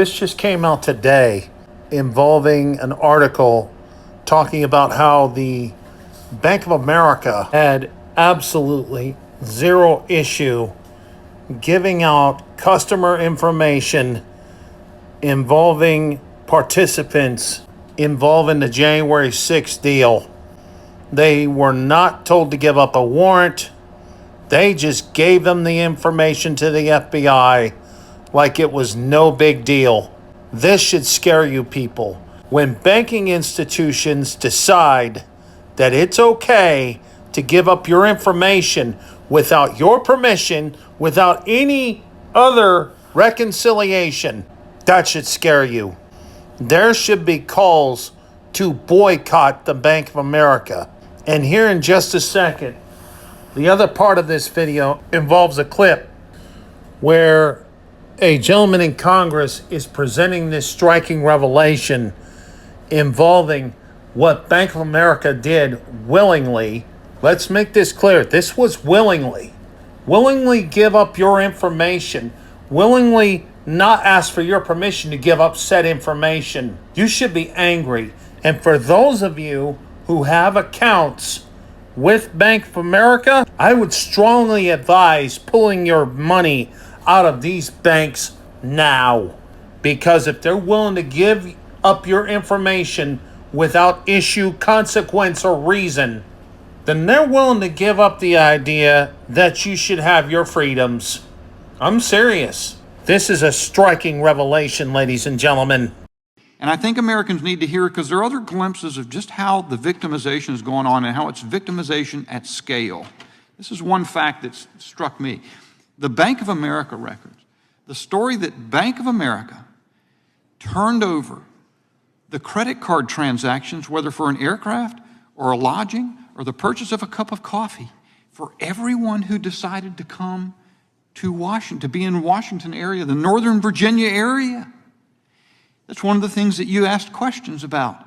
This just came out today involving an article talking about how the Bank of America had absolutely zero issue giving out customer information involving participants involving the January 6th deal. They were not told to give up a warrant. They just gave them the information to the FBI like it was no big deal. This should scare you people. When banking institutions decide that it's okay to give up your information without your permission, without any other reconciliation, that should scare you. There should be calls to boycott the Bank of America. And here in just a second, the other part of this video involves a clip where a gentleman in Congress is presenting this striking revelation involving what Bank of America did willingly. Let's make this clear. This was willingly. Willingly give up your information. Willingly not ask for your permission to give up said information. You should be angry. And for those of you who have accounts with Bank of America, I would strongly advise pulling your money out of these banks now. Because if they're willing to give up your information without issue, consequence, or reason, then they're willing to give up the idea that you should have your freedoms. I'm serious. This is a striking revelation, ladies and gentlemen. And I think Americans need to hear it because there are other glimpses of just how the victimization is going on and how it's victimization at scale. This is one fact that struck me. The Bank of America records, the story that Bank of America turned over the credit card transactions, whether for an aircraft or a lodging or the purchase of a cup of coffee, for everyone who decided to come to Washington, to be in Washington area, the Northern Virginia area. That's one of the things that you asked questions about.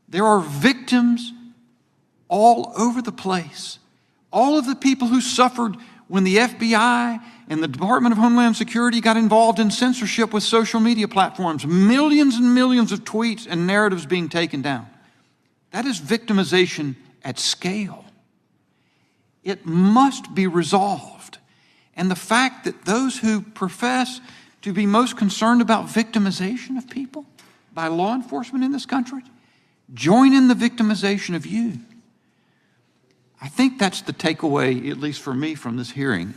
There are victims all over the place. All of the people who suffered when the FBI and the Department of Homeland Security got involved in censorship with social media platforms, millions and millions of tweets and narratives being taken down. That is victimization at scale. It must be resolved. And the fact that those who profess to be most concerned about victimization of people by law enforcement in this country join in the victimization of you. I think that's the takeaway, at least for me, from this hearing.